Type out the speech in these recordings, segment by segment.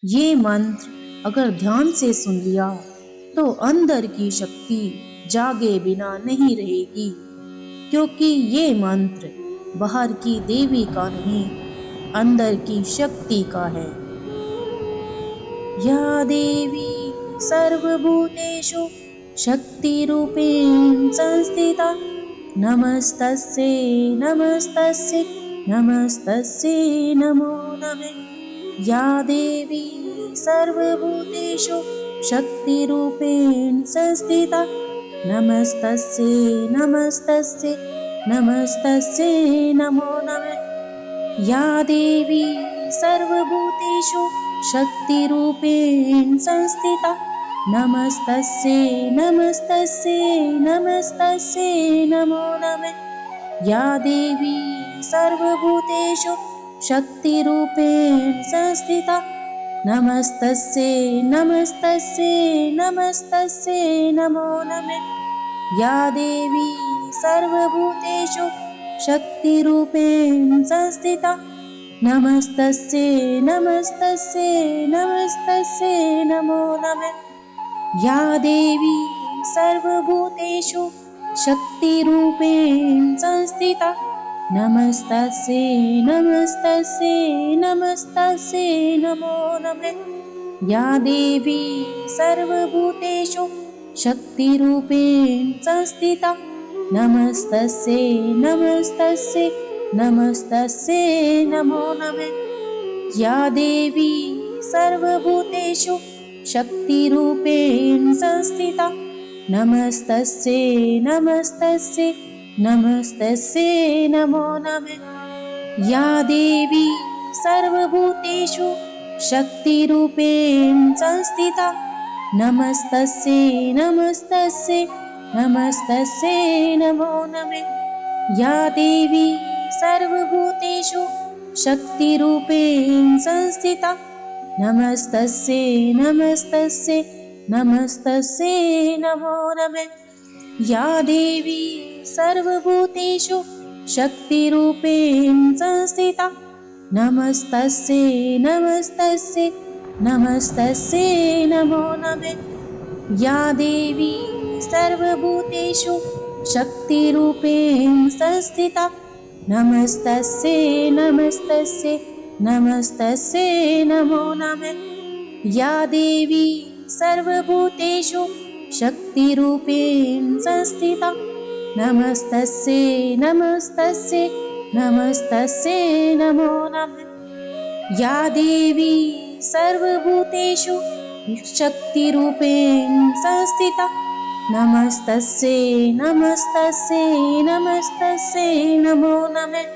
ये मंत्र अगर ध्यान से सुन लिया तो अंदर की शक्ति जागे बिना नहीं रहेगी, क्योंकि ये मंत्र बाहर की देवी का नहीं, अंदर की शक्ति का है। या देवी सर्वभूतेषु शक्तिरूपेण संस्थिता नमस्तस्यै नमस्तस्यै नमस्तस्यै नमो नमः। या देवी सर्वभूतेषु शक्तिरूपेण संस्थिता नमस्तस्यै नमस्तस्यै नमस्तस्यै नमो नमः। या देवी सर्वभूतेषु शक्तिरूपेण संस्थिता नमस्तस्यै नमस्तस्यै नमस्तस्यै नमो नमः। या देवी सर्वभूतेषु शक्तिरूपेण संस्थिता नमस्तस्यै नमस्तस्यै नमस्तस्यै नमो नमः। या देवी सर्वभूतेषु शक्तिरूपेण संस्थिता नमस्तस्यै नमस्तस्यै नमस्तस्यै नमो नमः। या देवी सर्वभूतेषु शक्तिरूपेण संस्थिता नमस्तस्यै नमस्तस्यै नमस्तस्यै नमो नमः। या देवी सर्वभूतेषु शक्तिरूपेण संस्थिता नमस्तस्यै नमस्तस्यै नमस्तस्यै नमो नमः। या देवी सर्वभूतेषु शक्तिरूपेण संस्थिता नमस्तस्यै नमस्तस्यै नमस्तस्यै नमो नमः। या देवी सर्वभूतेषु शक्तिरूपेण संस्थिता नमस्तस्यै नमस्तस्यै नमस्तस्यै नमो नमः। या देवी सर्वभूतेषु शक्तिरूपेण संस्थिता नमस्तस्यै नमस्तस्यै नमस्तस्यै नमो नमः। या देवी सर्वभूतेषु शक्तिरूपेण संस्थिता नमस्तस्यै नमस्तस्यै नमस्तस्यै नमो नमः। या देवी सर्वभूतेषु शक्तिरूपेण संस्थिता नमस्तस्यै नमस्तस्यै नमस्तस्यै नमो नमः। या देवी सर्वभूतेषु शक्तिरूपेण संस्थिता नमस्तस्यै नमस्तस्यै नमस्तस्यै नमो नमः। या देवी सर्वभूतेषु शक्तिरूपेण संस्थिता नमस्तस्यै नमस्तस्यै नमस्तस्यै नमो नमः।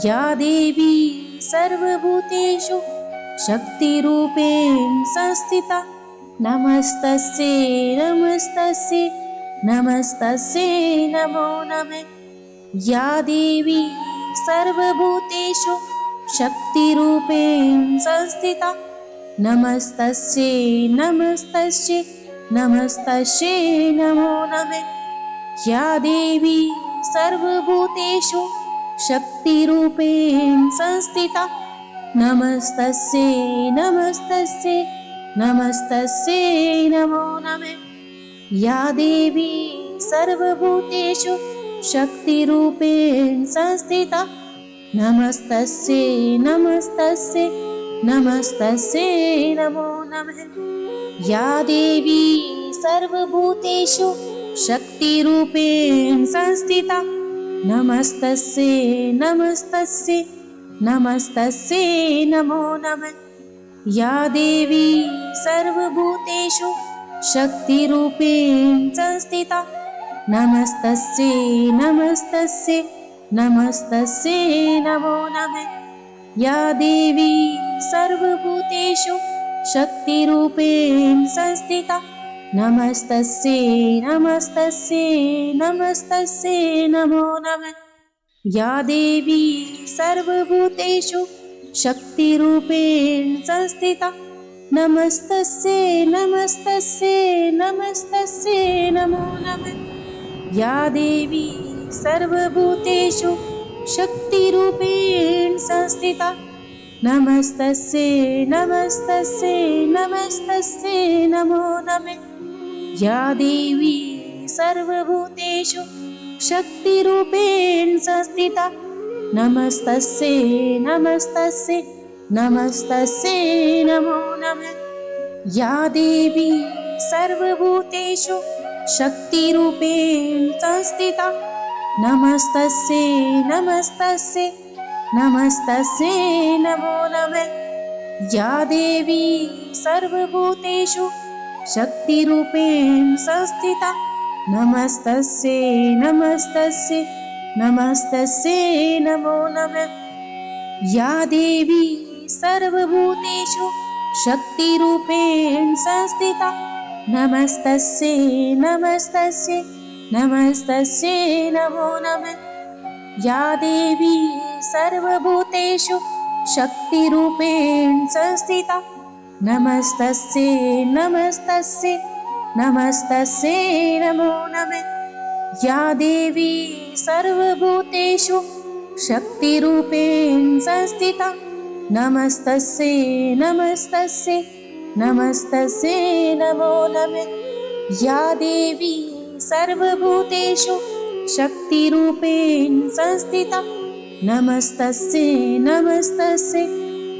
या देवी सर्वभूतेषु शक्तिरूपेण संस्थिता नमस्तस्यै नमस्तस्यै नमस्तस्यै नमो नमः। या देवी सर्वभूतेषु शक्तिरूपेण संस्थिता नमस्तस्यै नमस्तस्यै नमस्तस्यै नमो नमः। या देवी सर्वभूतेषु शक्तिरूपेण संस्थिता नमस्तस्यै नमस्तस्यै नमस्तस्यै नमो नमः। या देवी सर्वभूतेषु शक्तिरूपेण संस्थिता नमस्तस्यै नमस्तस्यै नमस्तस्यै नमो नमः। या देवी सर्वभूतेषु शक्तिरूपेण संस्थिता नमस्तस्यै नमस्तस्यै नमस्तस्यै नमो नमः। या देवी सर्वभूतेषु शक्तिरूपेण संस्थिता नमस्तस्यै नमस्तस्यै नमस्तस्यै नमो नमः। या देवी सर्वभूतेषु शक्तिरूपेण संस्थिता नमस्तस्यै नमस्तस्यै नमस्तस्यै नमो नमः। या देवी सर्वभूतेषु शक्तिरूपेण संस्थिता नमस्तस्यै नमस्तस्यै नमस्तस्यै नमो नमः। या देवी सर्वभूतेषु शक्तिरूपेण संस्थिता नमस्तस्यै नमस्तस्यै नमस्तस्यै नमो नमः। या देवी सर्वभूतेषु शक्तिरूपेण संस्थिता नमस्तस्यै नमस्तस्यै नमस्तस्यै नमो नमः। या देवी सर्वभूतेषु शक्तिरूपेण संस्थिता नमस्तस्यै नमस्तस्यै नमस्तस्यै नमो नमः। या देवी सर्वभूतेषु शक्तिरूपेण संस्थिता नमस्तस्यै नमस्तस्यै नमस्तस्यै नमो नमः। या देवी सर्वभूतेषु शक्तिरूपेण संस्थिता नमस्तस्यै नमस्तस्यै नमस्तस्यै नमो नमः। या देवी सर्वभूतेषु शक्तिरूपेण संस्थिता नमस्तस्यै नमस्तस्यै नमस्तस्यै नमो नमः। या देवी सर्वभूतेषु शक्तिरूपेण संस्थिता नमस्तस्यै नमस्तस्यै नमस्तस्यै नमो नमः। या देवी सर्वभूतेषु शक्तिरूपेण संस्थिता नमस्तस्यै नमस्तस्यै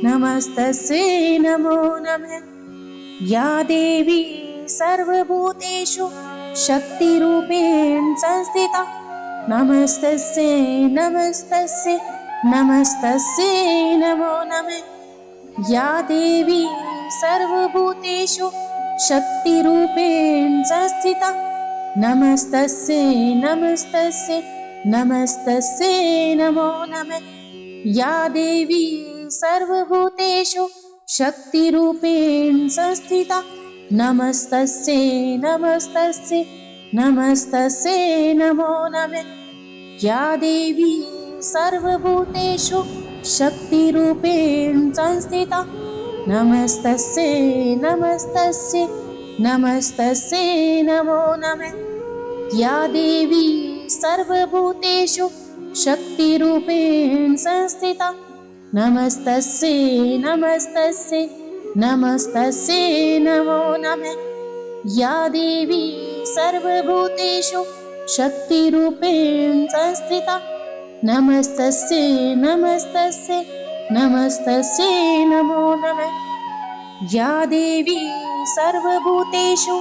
नमस्तस्यै नमो नमः। या देवी सर्वभूतेषु शक्तिरूपेण संस्थिता नमस्तस्यै नमस्तस्यै नमस्तस्यै नमो नमः। या देवी सर्वभूतेषु शक्तिरूपेण संस्थिता नमस्तस्यै नमस्तस्यै नमस्तस्यै नमो नमः। या देवी सर्वभूतेषु शक्तिरूपेण संस्थिता नमस्तस्यै नमस्तस्यै नमस्तस्यै नमो नमः। या देवी सर्वभूतेषु शक्तिरूपेण संस्थिता नमस्तस्यै नमस्तस्यै नमस्तस्यै नमो नमः। या देवी सर्वभूतेषु शक्तिरूपेण संस्थिता नमस्तस्यै नमस्तस्यै नमस्तस्यै नमो नमः। या देवी सर्वभूतेषु शक्तिरूपेण संस्थिता नमस्तस्यै नमस्तस्यै नमस्तस्यै नमो नमः। या देवी सर्वभूतेषु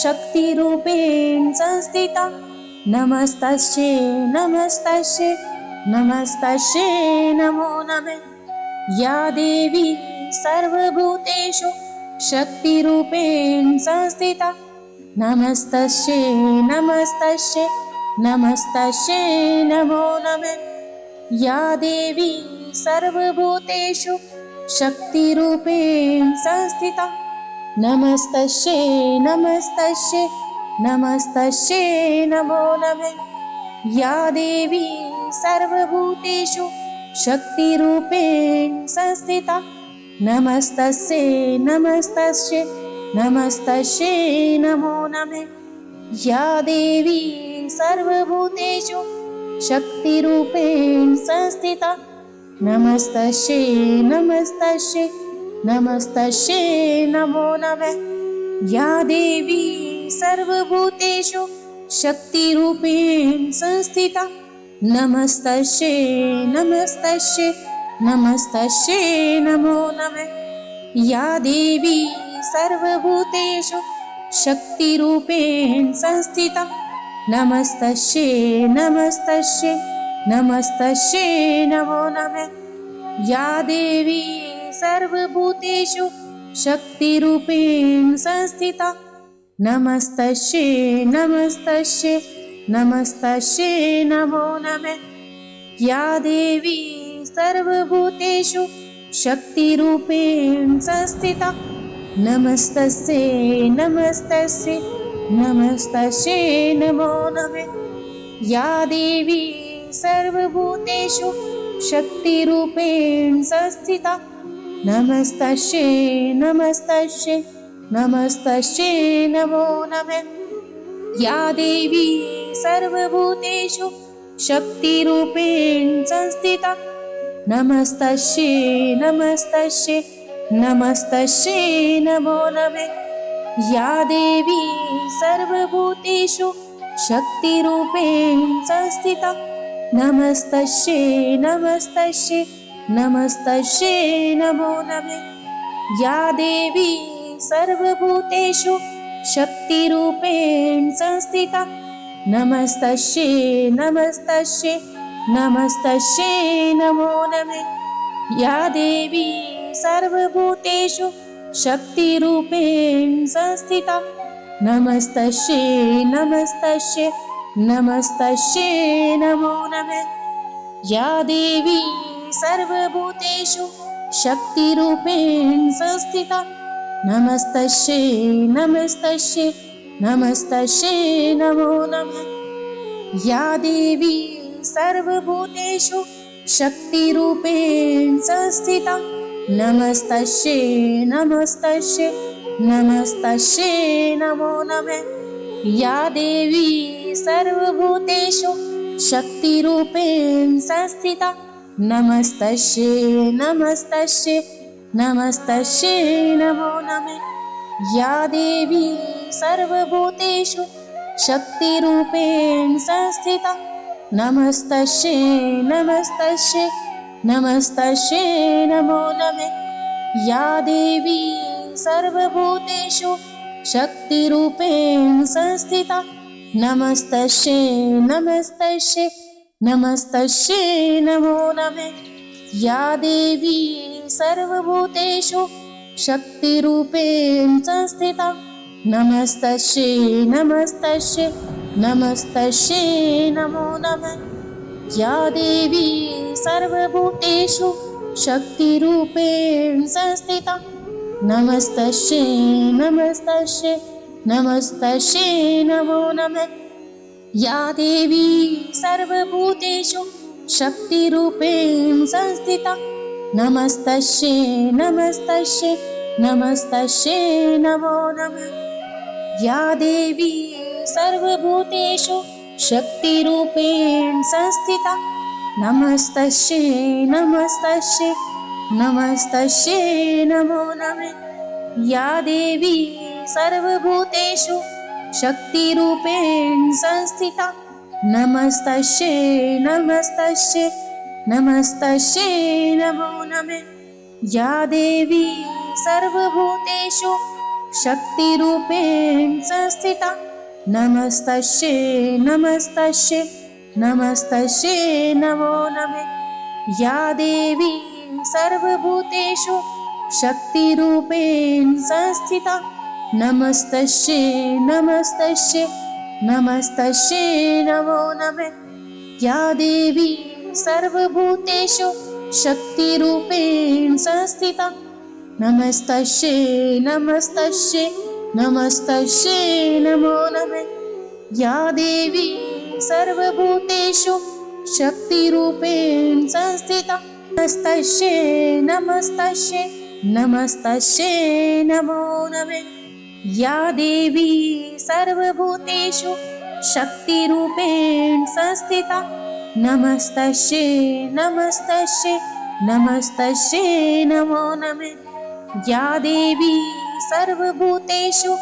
शक्तिरूपेण संस्थिता नमस्तस्यै नमस्तस्यै नमस्तस्यै नमो नमः। या देवी सर्वभूतेषु शक्तिरूपेण संस्थिता नमस्तस्यै नमस्तस्यै नमस्तस्यै नमो नमः। या देवी सर्वभूतेषु शक्तिरूपेण संस्थिता नमस्तस्यै नमस्तस्यै नमस्तस्यै नमो नमः। या देवी सर्वभूतेषु शक्तिरूपेण संस्थिता नमस्तस्यै नमस्तस्यै नमस्तस्यै नमो नमः। या देवी सर्वभूतेषु शक्तिरूपेण संस्थिता नमस्तस्यै नमस्तस्यै नमस्तस्यै नमो नमः। या देवी सर्वभूतेषु शक्तिरूपेण संस्थिता नमस्तस्यै नमस्तस्यै नमस्तस्यै नमो नमः। या देवी सर्वभूतेषु शक्तिरूपेण संस्थिता नमस्तस्यै नमस्तस्यै नमस्तस्यै नमो नमः। या देवी सर्वभूतेषु शक्तिरूपेण संस्थिता नमस्तस्यै नमस्तस्यै नमस्तस्यै नमो नमः। या देवी सर्वभूतेषु शक्तिरूपेण संस्थिता नमस्तस्यै नमस्तस्यै नमस्तस्यै नमो नमः। या देवी सर्वभूतेषु शक्तिरूपेण संस्थिता नमस्तस्यै नमस्तस्यै नमस्तस्यै नमो नमः। या देवी सर्वभूतेषु शक्तिरूपेण संस्थिता नमस्तस्यै नमस्तस्यै नमस्तस्यै नमो नमः। या देवी सर्वभूतेषु शक्तिरूपेण संस्थिता नमस्तस्यै नमस्तस्यै नमस्तस्यै नमो नमः। या देवी सर्वभूतेषु शक्तिरूपेण संस्थिता नमस्तस्यै नमस्तस्यै नमस्तस्यै नमो नमः। या देवी सर्वभूतेषु शक्तिरूपेण संस्थिता नमस्तस्यै नमस्तस्यै नमस्तस्यै नमो नमः। या देवी सर्वभूतेषु शक्तिरूपेण संस्थिता नमस्तस्यै नमस्तस्यै नमस्तस्यै नमो नमः। या देवी सर्वभूतेषु शक्तिरूपेण संस्थिता नमस्तस्यै नमस्तस्यै नमस्तस्यै नमो नमः। या देवी सर्वभूतेषु शक्तिरूपेण संस्थिता नमस्तस्यै नमस्तस्यै नमस्तस्यै नमो नमः। या देवी सर्वभूतेषु शक्तिरूपेण संस्थिता नमस्तस्यै नमस्तस्यै नमस्तस्यै नमो नमः। या देवी सर्वभूतेषु शक्तिरूपेण संस्थिता नमस्तस्यै नमस्तस्यै नमस्तस्यै नमो नमः। या देवी सर्वभूतेषु शक्तिरूपेण संस्थिता नमस्तस्यै नमस्तस्यै नमस्तस्यै नमो नमः। या देवी सर्वभूतेषु शक्तिरूपेण संस्थिता नमस्तस्यै नमस्तस्यै नमस्तस्यै नमो नमः। या देवी सर्वभूतेषु शक्तिरूपेण संस्थिता नमस्तस्यै नमस्तस्यै नमस्तस्यै नमो नमः। या देवी सर्वभूतेषु शक्तिरूपेण संस्थिता नमस्तस्यै नमस्तस्यै नमस्तस्यै नमो नमः। या देवी सर्वभूतेषु शक्तिरूपेण संस्थिता नमस्तस्यै नमस्तस्यै नमस्तस्यै नमो नमः। या देवी सर्वभूतेषु शक्तिरूपेण संस्थिता नमस्तस्यै नमस्तस्यै नमस्तस्यै नमो नमः। या देवी सर्वभूतेषु शक्तिरूपेण संस्थिता नमस्तस्यै नमस्तस्यै नमस्तस्यै नमो नमः। या देवी सर्वभूतेषु शक्तिरूपेण संस्थिता नमस्तस्यै नमस्तस्यै नमस्तस्यै नमो नमः। या देवी सर्वभूतेषु शक्तिरूपेण संस्थिता नमस्तस्यै नमस्तस्यै नमस्तस्यै नमो नमः। या देवी सर्वभूतेषु शक्तिरूपेण संस्थिता नमस्तस्यै नमस्तस्यै नमस्तस्यै नमो नमः। या देवी सर्वभूतेषु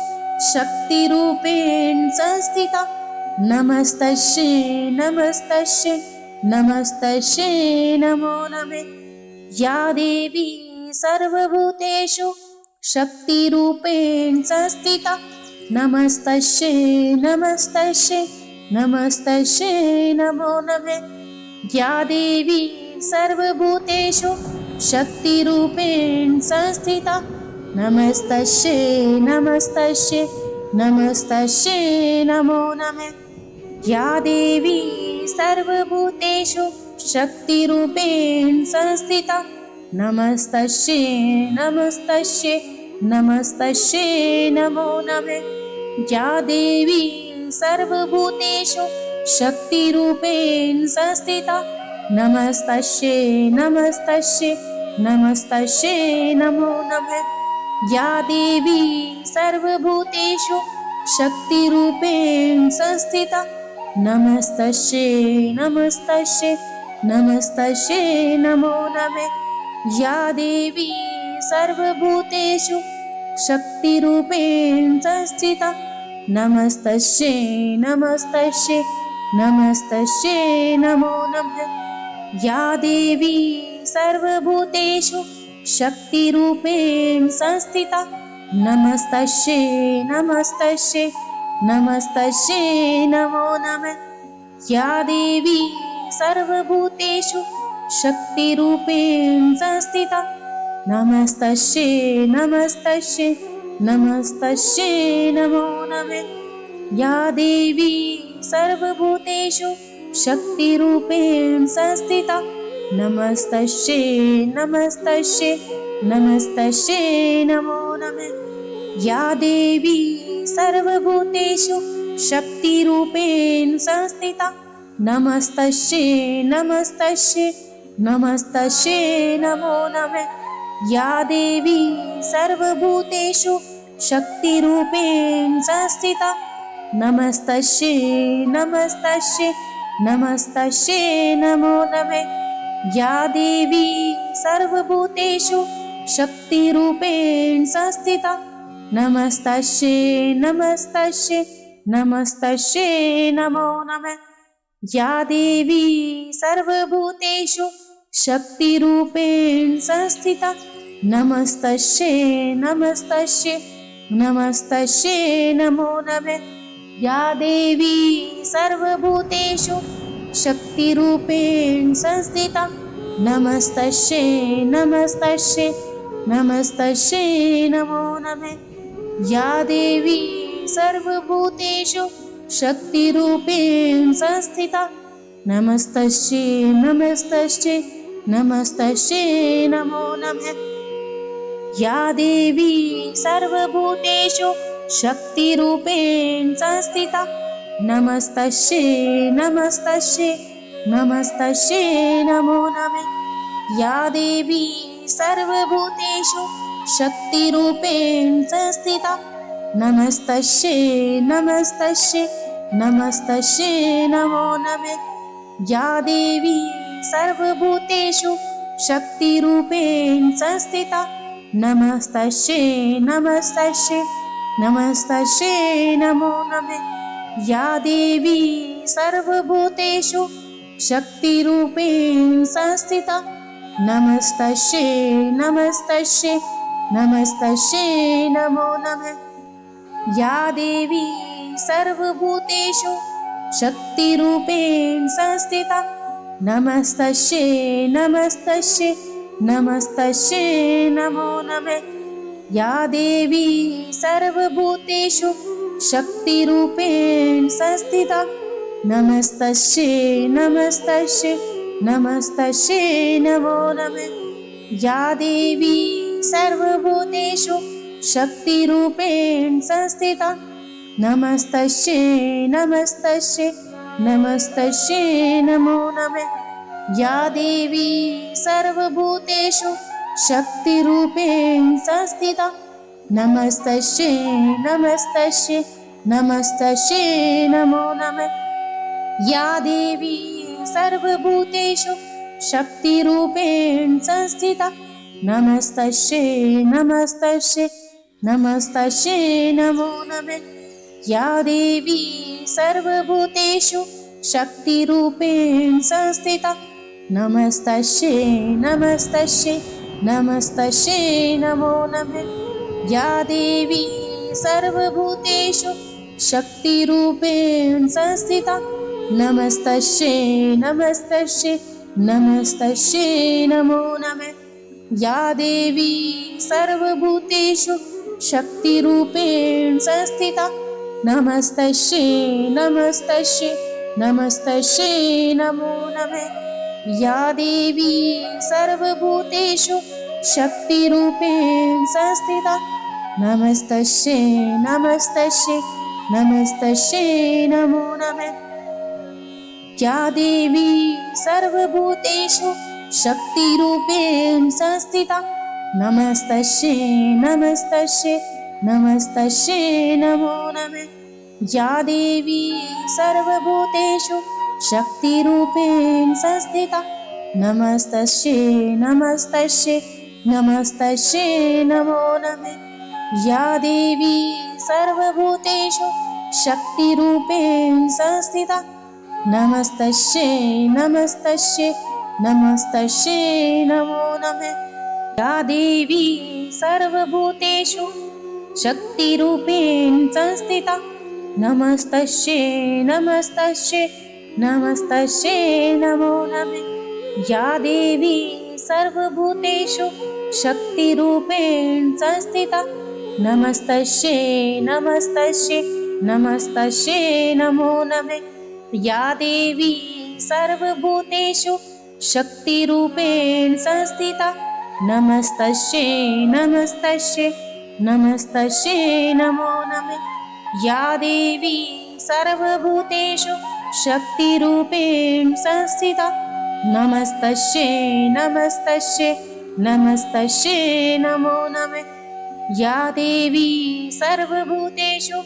शक्तिरूपेण संस्थिता नमस्तस्यै नमस्तस्यै नमस्तस्यै नमो नमः। या देवी सर्वभूतेषु शक्तिरूपेण संस्थिता नमस्तस्यै नमस्तस्यै नमस्तस्यै नमो नमः। या देवी सर्वभूतेषु शक्तिरूपेण संस्थिता नमस्तस्यै नमस्तस्यै नमस्तस्यै नमो नमः। या देवी सर्वभूतेषु शक्तिरूपेण संस्थिता नमस्तस्यै नमस्तस्यै नमस्तस्यै नमो नमः। या देवी सर्वभूतेषु शक्तिरूपेण संस्थिता नमस्तस्यै नमस्तस्यै नमस्तस्यै नमो नमः। या देवी सर्वभूतेषु शक्तिरूपेण संस्थिता नमस्तस्यै नमस्तस्यै नमस्तस्यै नमो नमः। या देवी सर्वभूतेषु शक्तिरूपेण संस्थिता नमस्तस्यै नमस्तस्यै नमस्तस्यै नमो नमः। या देवी सर्वभूतेषु शक्तिरूपेण संस्थिता नमस्तस्यै नमस्तस्यै नमस्तस्यै नमो नमः। या देवी सर्वभूतेषु शक्तिरूपेण संस्थिता नमस्तस्यै नमस्तस्यै नमस्तस्यै नमो नमः। या देवी सर्वभूतेषु शक्तिरूपेण संस्थिता नमस्तस्यै नमस्तस्यै नमस्तस्यै नमो नमः। या देवी सर्वभूतेषु शक्तिरूपेण संस्थिता नमस्तस्यै नमस्तस्यै नमस्तस्यै नमो नमः। या देवी सर्वभूतेषु शक्तिरूपेण संस्थिता नमस्तस्यै नमस्तस्यै नमस्तस्यै नमो नमः। या देवी सर्वभूतेषु शक्तिरूपेण संस्थिता नमस्तस्यै नमस्तस्यै नमस्तस्यै नमो नमः। या देवी सर्वभूतेषु शक्तिरूपेण संस्थिता नमस्तस्यै नमस्तस्यै नमस्तस्यै नमो नमः। या देवी सर्वभूतेषु शक्तिरूपेण संस्थिता नमस्तस्यै नमस्तस्यै नमस्तस्यै नमो नमः। या देवी सर्वभूतेषु शक्तिरूपेण संस्थिता नमस्तस्यै नमस्तस्यै नमस्तस्यै नमो नमः। या देवी सर्वभूतेषु शक्तिरूपेण संस्थिता नमस्तस्यै नमस्तस्यै नमस्तस्यै नमो नमः। या देवी सर्वभूतेषु शक्तिरूपेण संस्थिता नमस्तस्यै नमस्तस्यै नमस्तस्यै नमो नमः। या देवी सर्वभूतेषु शक्तिरूपेण संस्थिता नमस्तस्यै नमस्तस्यै नमस्तस्यै नमो नमः। या देवी सर्वभूतेषु शक्तिरूपेण संस्थिता नमस्तस्यै नमस्तस्यै नमस्तस्यै नमो नमः। या देवी सर्वभूतेषु शक्तिरूपेण संस्थिता नमस्तस्यै नमस्तस्यै नमस्तस्यै नमो नमः। या देवी सर्वभूतेषु शक्तिरूपेण संस्थिता नमस्तस्यै नमस्तस्यै नमस्तस्यै नमो नमः। या देवी सर्वभूतेषु शक्तिरूपेण संस्थिता नमस्तस्यै नमस्तस्यै नमस्तस्यै नमो नमः। या देवी सर्वभूतेषु शक्तिरूपेण संस्थिता नमस्तस्यै नमस्तस्यै नमस्तस्यै नमो नमः। या देवी सर्वभूतेषु शक्तिरूपेण संस्थिता नमस्तस्यै नमस्तस्यै नमस्तस्यै नमो नमः। या देवी सर्वभूतेषु शक्तिरूपेण संस्थिता नमस्तस्यै नमस्तस्यै नमस्तस्यै नमो नमः। या देवी सर्वभूतेषु शक्तिरूपेण संस्थिता नमस्तस्यै नमस्तस्यै नमस्तस्यै नमो नमः। या देवी सर्वभूतेषु शक्तिरूपेण संस्थिता नमस्तस्यै नमस्तस्यै नमस्तस्यै नमो नमः। या देवी सर्वभूतेषु शक्तिरूपेण संस्थिता नमस्तस्यै नमस्तस्यै नमस्तस्यै नमो नमः। या देवी सर्वभूतेषु शक्तिरूपेण संस्थिता नमस्तस्यै नमस्तस्यै नमस्तस्यै नमो नमः। या देवी सर्वभूतेषु शक्तिरूपेण संस्थिता नमस्तस्यै नमस्तस्यै नमस्तस्यै नमो नमः या देवी सर्वभूतेषु शक्तिरूपेण संस्थिता नमस्तस्यै नमस्तस्यै नमस्तस्यै नमो नमः या देवी सर्वभूतेषु शक्तिरूपेण संस्थिता नमस्तस्यै नमस्तस्यै नमस्तस्यै नमो नमः या देवी सर्वभूतेषु शक्तिरूपेण संस्थिता नमस्तस्यै नमस्तस्यै नमस्तस्यै नमो नमः या देवी सर्वभूतेषु शक्तिरूपेण संस्थिता नमस्तस्यै नमस्तस्यै नमस्तस्यै नमो नमः या देवी सर्वभूतेषु शक्तिरूपेण संस्थिता नमस्तस्यै नमस्तस्यै नमस्तस्यै नमो नमः या देवी सर्वभूतेषु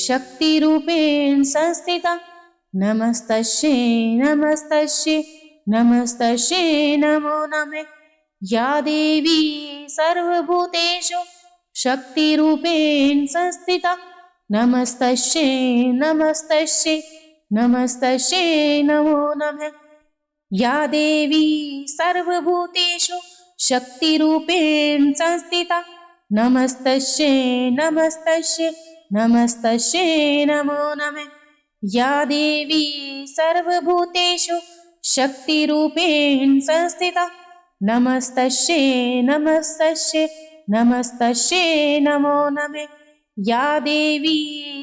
शक्तिरूपेण संस्थिता नमस्तस्यै नमस्तस्यै नमस्तस्यै नमो नमः या देवी सर्वभूतेषु शक्तिरूपेण संस्थिता नमस्तस्यै नमस्तस्यै नमस्तस्यै नमो नमः या देवी सर्वभूतेषु शक्तिरूपेण संस्थिता नमस्तस्यै नमस्तस्यै नमस्तस्यै नमो नमः या देवी सर्वभूतेषु शक्तिरूपेण संस्थिता नमस्तस्यै नमस्तस्यै नमस्तस्यै नमो नमः या देवी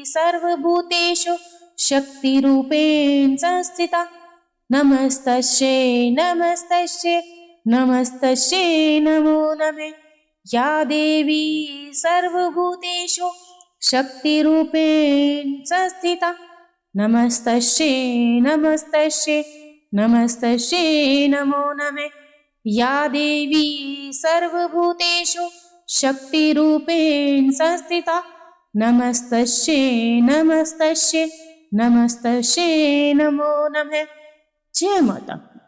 सर्वभूतेषु शक्तिरूपेण संस्थिता नमस्तस्यै नमस्तस्यै नमस्तस्यै नमो नमः या देवी सर्वभूतेषु शक्तिरूपेण संस्थिता नमस्तस्यै नमस्तस्यै नमस्तस्यै नमो नमः या देवी सर्वभूतेषु शक्तिरूपेण संस्थिता नमस्तस्यै नमस्तस्यै नमस्तस्यै नमो नमः। जय माता।